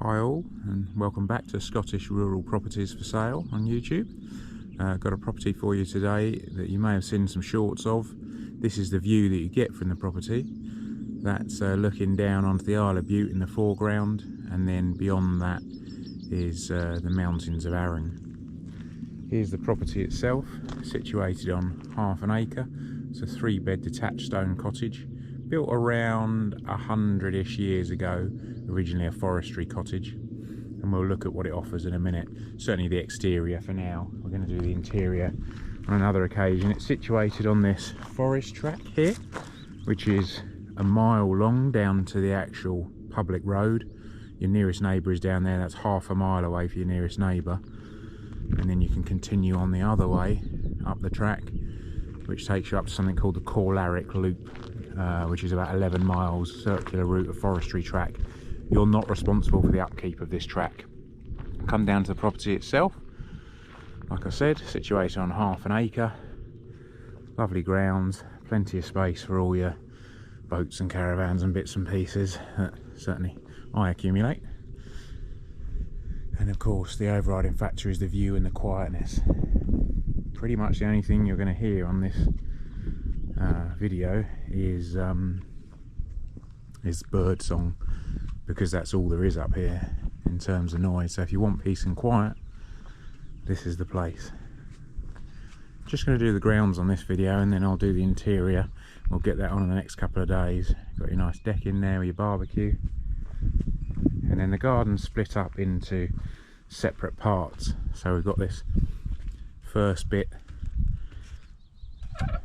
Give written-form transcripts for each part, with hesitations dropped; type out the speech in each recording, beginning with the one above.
Hi all, and welcome back to Scottish Rural Properties for Sale on YouTube. Got a property for you today that you may have seen some shorts of. This is the view that you get from the property. That's looking down onto the Isle of Bute in the foreground, and then beyond that is the mountains of Argyll. Here's the property itself, situated on half an acre. It's a 3-bed detached stone cottage, built around 100-ish years ago, originally a forestry cottage, and we'll look at what it offers in a minute. Certainly the exterior for now. We're going to do the interior on another occasion. It's situated on this forest track here, which is a mile long down to the actual public road. Your nearest neighbour is down there. That's half a mile away for your nearest neighbour, and then you can continue on the other way up the track, which takes you up to something called the Corlaric Loop, which is about 11 miles circular route of forestry track. You're not responsible for the upkeep of this track. Come down to the property itself. Like I said, situated on half an acre. Lovely grounds, plenty of space for all your boats and caravans and bits and pieces that certainly I accumulate. And of course the overriding factor is the view and the quietness. Pretty much the only thing you're going to hear on this video is bird song, because that's all there is up here in terms of noise. So if you want peace and quiet, this is the place. Just going to do the grounds on this video, and then I'll do the interior. We'll get that on in the next couple of days. Got your nice deck in there with your barbecue, and then the garden's split up into separate parts. So we've got this first bit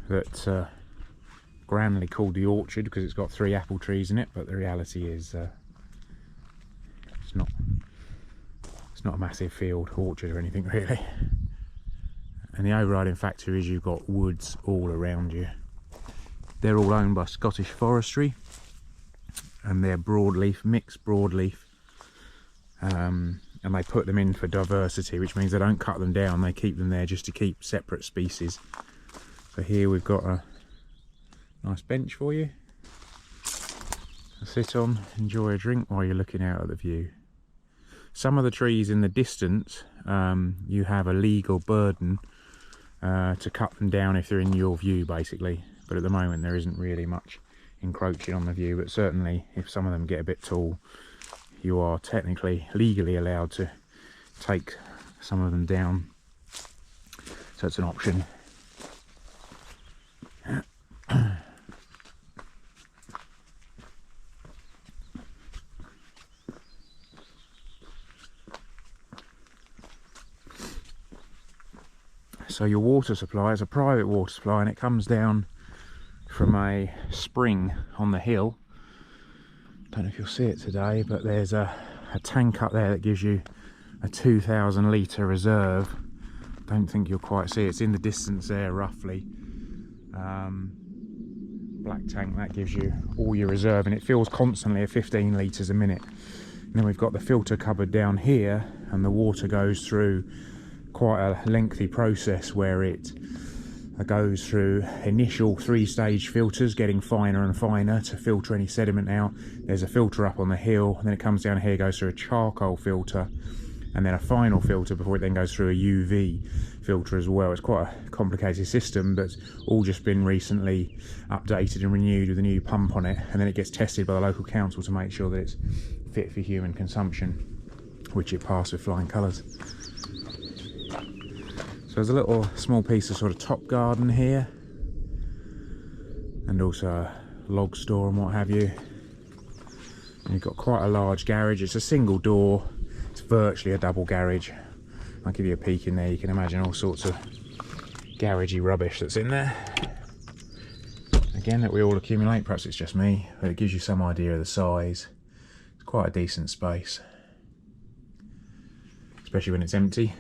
that's grandly called the orchard because it's got 3 apple trees in it, but the reality is it's not a massive field orchard or anything really. And the overriding factor is you've got woods all around you. They're all owned by Scottish Forestry, and they're broadleaf, mixed broadleaf, and they put them in for diversity, which means they don't cut them down, they keep them there just to keep separate species. So here we've got a nice bench for you to sit on, enjoy a drink while you're looking out at the view. Some of the trees in the distance, you have a legal burden to cut them down if they're in your view basically, but at the moment there isn't really much encroaching on the view. But certainly if some of them get a bit tall, you are technically legally allowed to take some of them down, so it's an option. So your water supply is a private water supply, and it comes down from a spring on the hill. Don't know if you'll see it today, but there's a tank up there that gives you a 2,000 litre reserve. Don't think you'll quite see it. It's in the distance there roughly. Black tank that gives you all your reserve, and it fills constantly at 15 litres a minute. And then we've got the filter cupboard down here, and the water goes through quite a lengthy process where it goes through initial 3-stage filters, getting finer and finer to filter any sediment out. There's a filter up on the hill, and then it comes down here, goes through a charcoal filter, and then a final filter before it then goes through a UV filter as well. It's quite a complicated system, but all just been recently updated and renewed with a new pump on it, and then it gets tested by the local council to make sure that it's fit for human consumption, which it passed with flying colours. So there's a little small piece of sort of top garden here, and also a log store and what have you. And you've got quite a large garage. It's a single door, it's virtually a double garage. I'll give you a peek in there. You can imagine all sorts of garagey rubbish that's in there, again, that we all accumulate. Perhaps it's just me, but it gives you some idea of the size. It's quite a decent space, especially when it's empty,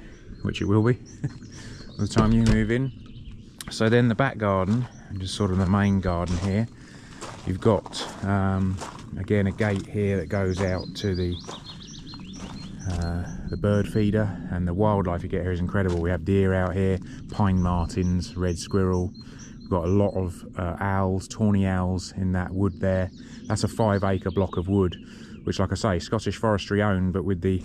which it will be by the time you move in. So then the back garden, and just sort of the main garden here, you've got again a gate here that goes out to the bird feeder, and the wildlife you get here is incredible. We have deer out here, pine martins, red squirrel. We've got a lot of owls, tawny owls in that wood there. That's a 5-acre block of wood which, like I say, Scottish Forestry owned, but with the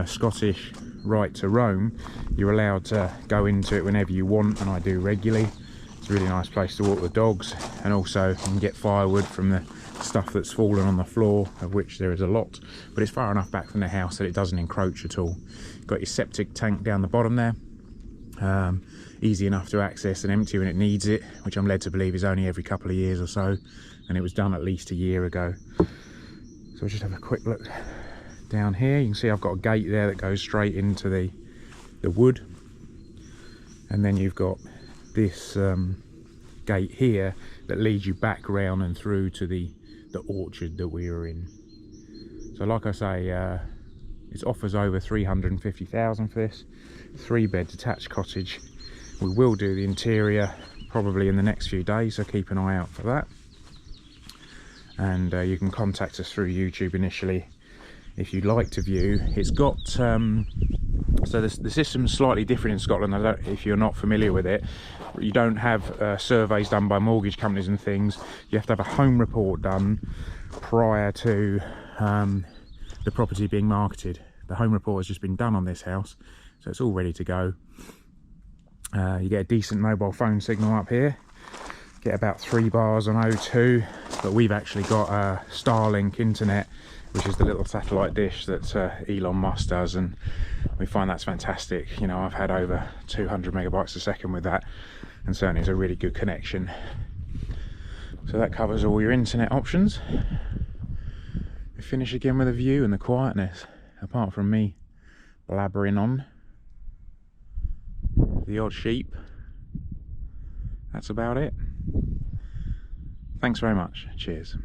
Scottish right to roam, you're allowed to go into it whenever you want, and I do regularly. It's a really nice place to walk the dogs, and also you can get firewood from the stuff that's fallen on the floor, of which there is a lot, but it's far enough back from the house that it doesn't encroach at all. Got your septic tank down the bottom there, easy enough to access and empty when it needs it, which I'm led to believe is only every couple of years or so, and it was done at least a year ago. So we'll just have a quick look down here. You can see I've got a gate there that goes straight into the wood, and then you've got this gate here that leads you back round and through to the orchard that we were in. So like I say, it offers over 350,000 for this 3-bed detached cottage. We will do the interior probably in the next few days, so keep an eye out for that. And you can contact us through YouTube initially if you'd like to view. It's got so the system's slightly different in Scotland. If you're not familiar with it, you don't have surveys done by mortgage companies and things. You have to have a home report done prior to the property being marketed. The home report has just been done on this house, so it's all ready to go. You get a decent mobile phone signal up here, get about 3 bars on O2, but we've actually got Starlink internet, which is the little satellite dish that Elon Musk does, and we find that's fantastic. You know, I've had over 200 megabytes a second with that, and certainly it's a really good connection. So that covers all your internet options. We finish again with a view and the quietness, apart from me blabbering on. The odd sheep. That's about it. Thanks very much. Cheers.